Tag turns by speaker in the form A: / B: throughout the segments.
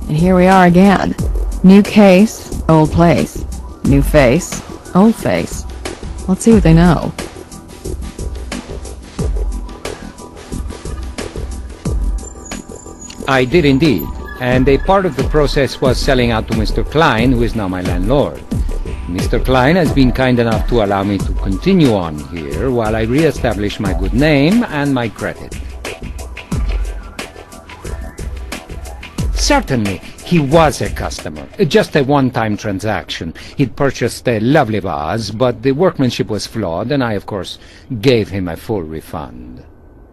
A: And here we are again. New case, old place. New face, old face. Let's see what they know.
B: I did indeed, and a part of the process was selling out to Mr. Klein, who is now my landlord. Mr. Klein has been kind enough to allow me to continue on here while I re-establish my good name and my credit. Certainly, he was a customer. Just a one-time transaction. He'd purchased a lovely vase, but the workmanship was flawed, and I, of course, gave him a full refund.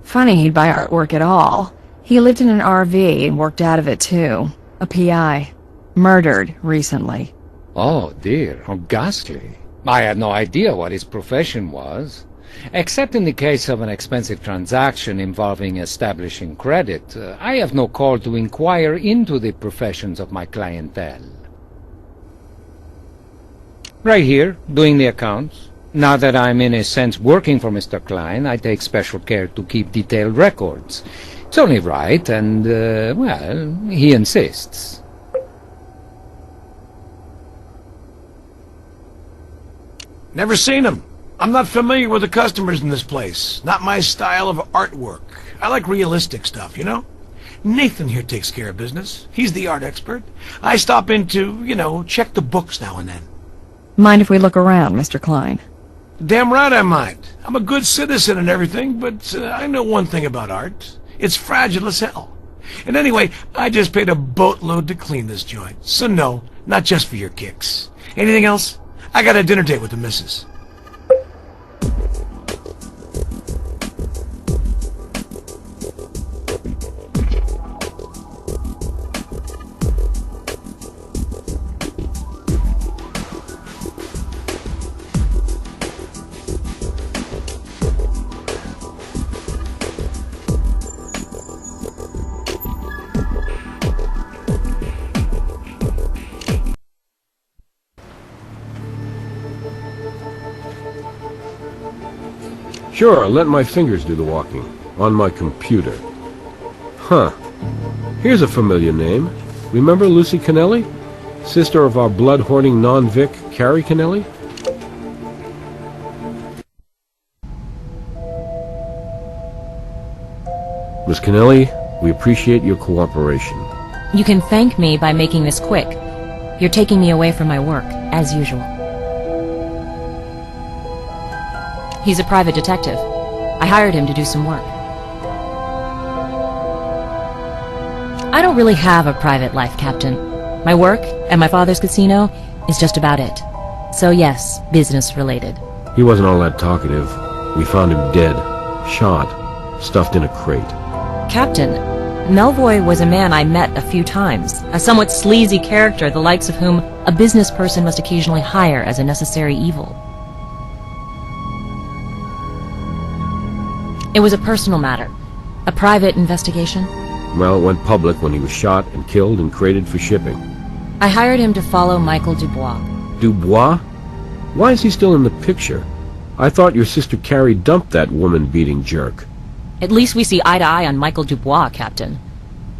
A: Funny he'd buy artwork at all. He lived in an RV and worked out of it too. A PI. Murdered recently.
B: Oh dear, how ghastly. I had no idea what his profession was. Except in the case of an expensive transaction involving establishing credit, I have no call to inquire into the professions of my clientele. Right here, doing the accounts. Now that I'm in a sense working for Mr. Klein, I take special care to keep detailed records. It's only right, and, well, he insists.
C: Never seen him. I'm not familiar with the customers in this place. Not my style of artwork. I like realistic stuff, you know? Nathan here takes care of business. He's the art expert. I stop in to, check the books now and then.
A: Mind if we look around, Mr. Klein?
C: Damn right I mind. I'm a good citizen and everything, but I know one thing about art. It's fragile as hell. And anyway, I just paid a boatload to clean this joint. So no, not just for your kicks. Anything else? I got a dinner date with the missus.
D: Sure, let my fingers do the walking. On my computer. Huh. Here's a familiar name. Remember Lucy Kennelly? Sister of our blood-hoarding non-Vic, Carrie Kennelly? Miss Kennelly, we appreciate your cooperation.
E: You can thank me by making this quick. You're taking me away from my work, as usual. He's a private detective. I hired him to do some work. I don't really have a private life, Captain. My work at my father's casino is just about it. So yes, business related.
D: He wasn't all that talkative. We found him dead, shot, stuffed in a crate.
E: Captain, Melvoy was a man I met a few times, a somewhat sleazy character the likes of whom a business person must occasionally hire as a necessary evil. It was a personal matter. A private investigation.
D: Well, it went public when he was shot and killed and crated for shipping.
E: I hired him to follow Michael Dubois.
D: Dubois? Why is he still in the picture? I thought your sister Carrie dumped that woman-beating jerk.
E: At least we see eye to eye on Michael Dubois, Captain.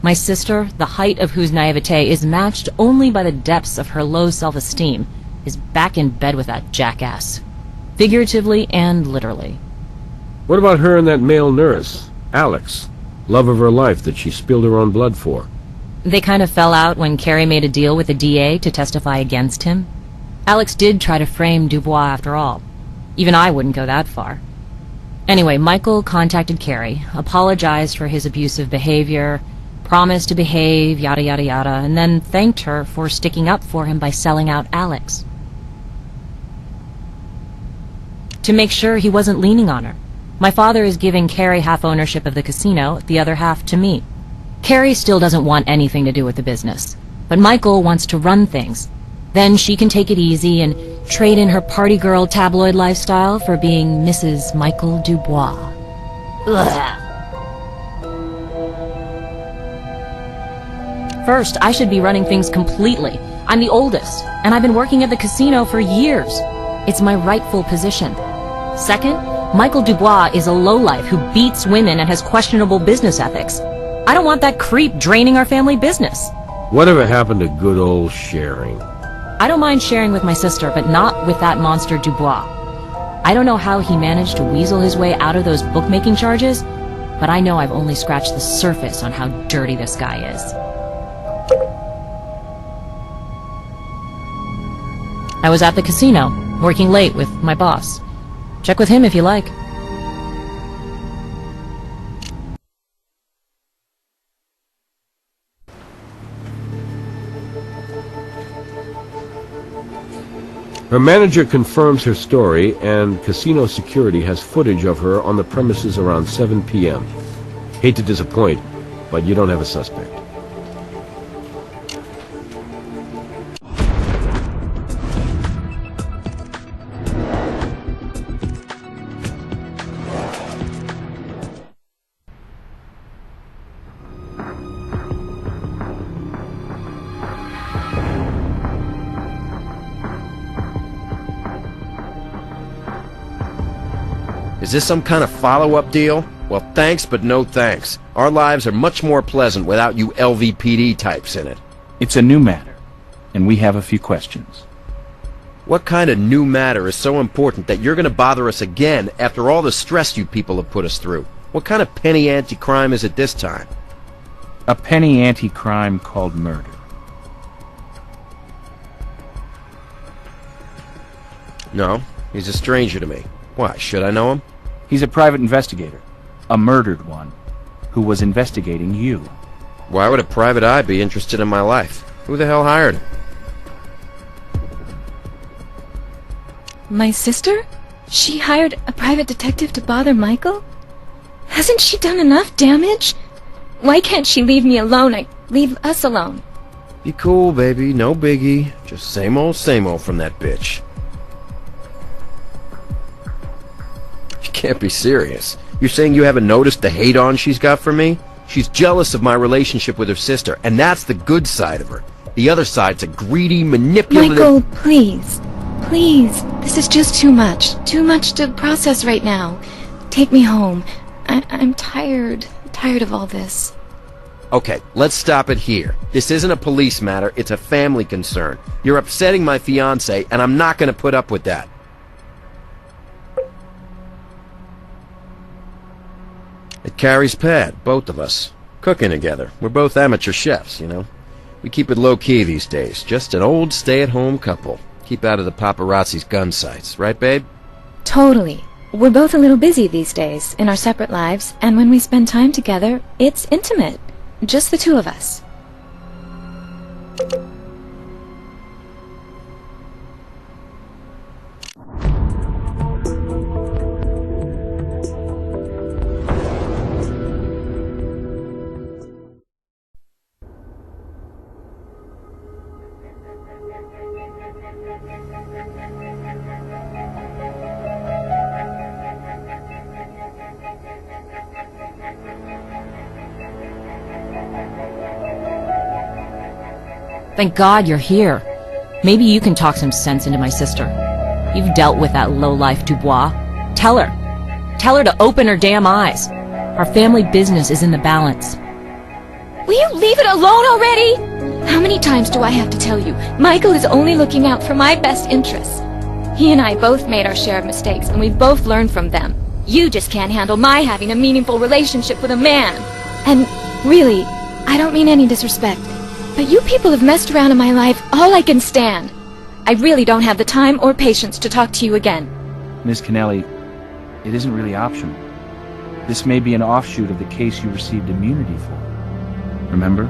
E: My sister, the height of whose naivete is matched only by the depths of her low self-esteem, is back in bed with that jackass. Figuratively and literally.
D: What about her and that male nurse, Alex? Love of her life that she spilled her own blood for.
E: They kind of fell out when Carrie made a deal with the DA to testify against him. Alex did try to frame Dubois after all. Even I wouldn't go that far. Anyway, Michael contacted Carrie, apologized for his abusive behavior, promised to behave, yada yada yada, and then thanked her for sticking up for him by selling out Alex. To make sure he wasn't leaning on her. My father is giving Carrie half ownership of the casino, the other half to me. Carrie still doesn't want anything to do with the business, but Michael wants to run things. Then she can take it easy and trade in her party girl tabloid lifestyle for being Mrs. Michael Dubois. Ugh. First, I should be running things completely. I'm the oldest, and I've been working at the casino for years. It's my rightful position. Second, Michael Dubois is a lowlife who beats women and has questionable business ethics. I don't want that creep draining our family business.
D: Whatever happened to good old sharing?
E: I don't mind sharing with my sister, but not with that monster Dubois. I don't know how he managed to weasel his way out of those bookmaking charges, but I know I've only scratched the surface on how dirty this guy is. I was at the casino, working late with my boss. Check with him if you like.
D: Her manager confirms her story, and casino security has footage of her on the premises around 7 p.m. Hate to disappoint, but you don't have a suspect.
F: Is this some kind of follow-up deal? Well, thanks, but no thanks. Our lives are much more pleasant without you LVPD types in it.
G: It's a new matter, and we have a few questions.
F: What kind of new matter is so important that you're going to bother us again after all the stress you people have put us through? What kind of penny anti-crime is it this time?
G: A penny anti-crime called murder.
F: No, he's a stranger to me. Why, should I know him?
G: He's a private investigator, a murdered one, who was investigating you.
F: Why would a private eye be interested in my life? Who the hell hired him?
H: My sister? She hired a private detective to bother Michael? Hasn't she done enough damage? Why can't she leave me alone? Leave us alone.
F: Be cool, baby. No biggie. Just same old from that bitch. You can't be serious. You're saying you haven't noticed the hate-on she's got for me? She's jealous of my relationship with her sister, and that's the good side of her. The other side's a greedy, manipulative...
H: Michael, please. Please. This is just too much. Too much to process right now. Take me home. I'm tired. Tired of all this.
F: Okay, let's stop it here. This isn't a police matter, it's a family concern. You're upsetting my fiancé, and I'm not going to put up with that. At Carrie's pad, both of us. Cooking together. We're both amateur chefs, you know. We keep it low-key these days. Just an old stay-at-home couple. Keep out of the paparazzi's gun sights. Right, babe?
H: Totally. We're both a little busy these days in our separate lives, and when we spend time together, it's intimate. Just the two of us.
E: Thank God you're here. Maybe you can talk some sense into my sister. You've dealt with that lowlife Dubois. Tell her. Tell her to open her damn eyes. Our family business is in the balance.
H: Will you leave it alone already? How many times do I have to tell you? Michael is only looking out for my best interests. He and I both made our share of mistakes, and we've both learned from them. You just can't handle my having a meaningful relationship with a man. And really, I don't mean any disrespect, but you people have messed around in my life all I can stand. I really don't have the time or patience to talk to you again.
G: Miss Kennelly, it isn't really optional. This may be an offshoot of the case you received immunity for. Remember?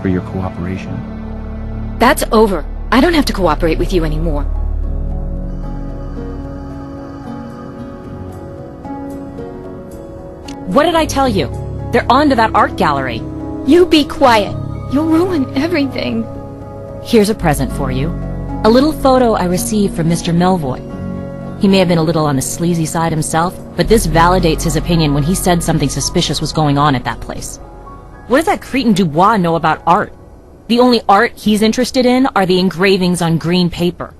G: For your cooperation.
H: That's over. I don't have to cooperate with you anymore.
E: What did I tell you? They're on to that art gallery.
H: You be quiet. You'll ruin everything.
E: Here's a present for you. A little photo I received from Mr. Melvoy. He may have been a little on the sleazy side himself, but this validates his opinion when he said something suspicious was going on at that place. What does that cretin Dubois know about art? The only art he's interested in are the engravings on green paper.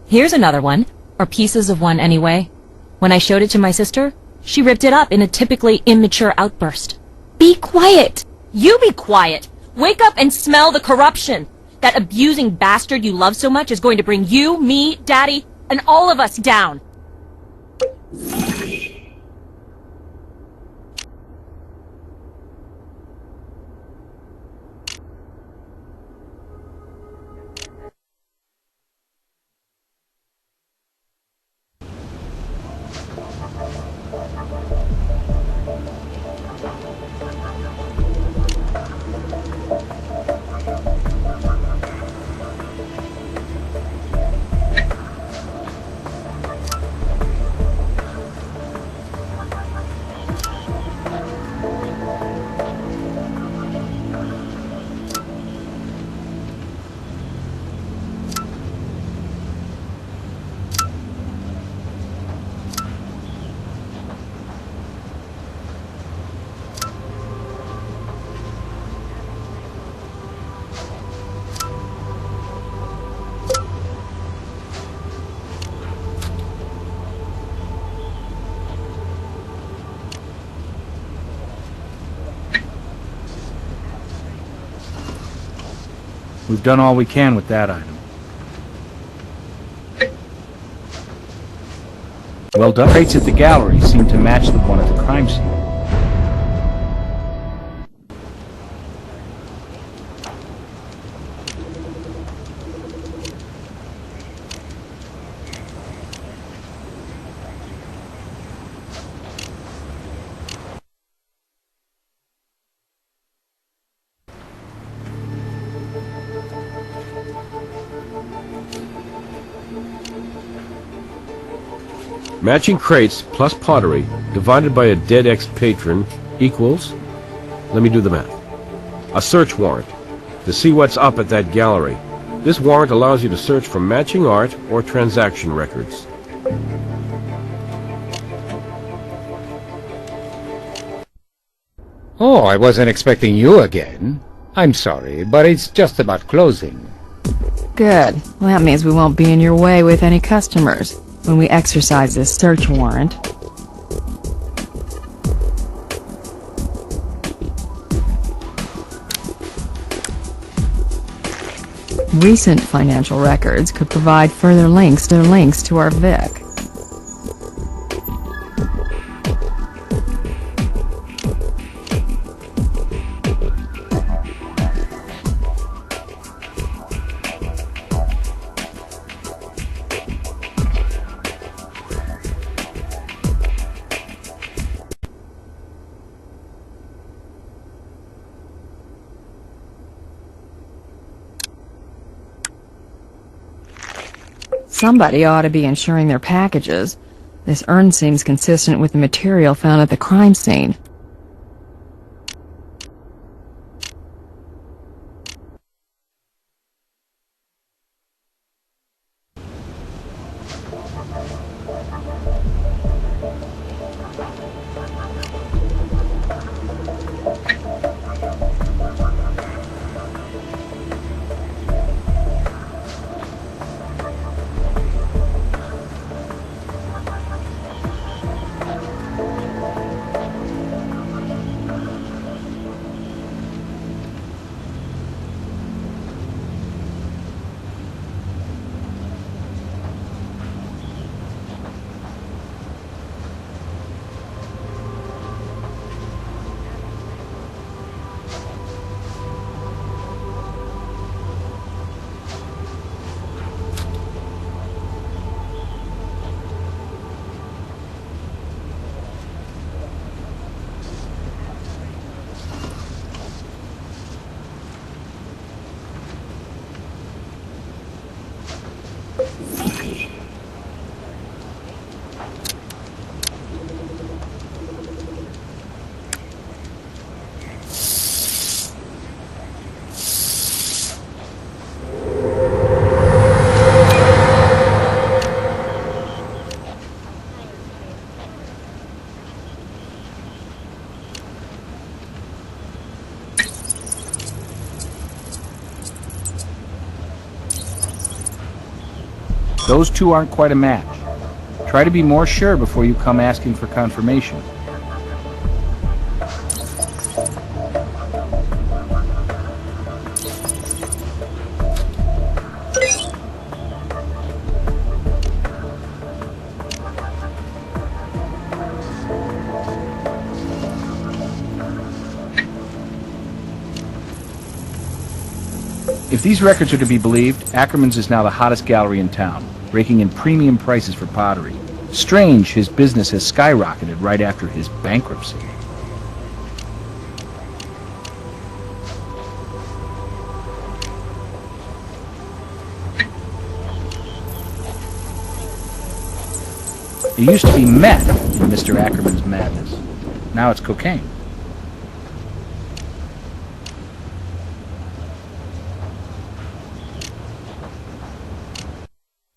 E: Here's another one, or pieces of one anyway. When I showed it to my sister, she ripped it up in a typically immature outburst.
H: Be quiet.
E: You be quiet. Wake up and smell the corruption. That abusing bastard you love so much is going to bring you, me, Daddy, and all of us down.
G: We've done all we can with that item. Well done. Crates at the gallery seem to match the one at the crime scene.
D: Matching crates plus pottery divided by a dead ex-patron equals, let me do the math, a search warrant to see what's up at that gallery. This warrant allows you to search for matching art or transaction records.
B: Oh, I wasn't expecting you again. I'm sorry, but it's just about closing.
A: Good. Well, that means we won't be in your way with any customers when we exercise this search warrant. Recent financial records could provide further links to our Vic. Somebody ought to be insuring their packages. This urn seems consistent with the material found at the crime scene.
G: Those two aren't quite a match. Try to be more sure before you come asking for confirmation. If these records are to be believed, Ackerman's is now the hottest gallery in town, raking in premium prices for pottery. Strange his business has skyrocketed right after his bankruptcy. It used to be meth in Mr. Ackerman's madness. Now it's cocaine.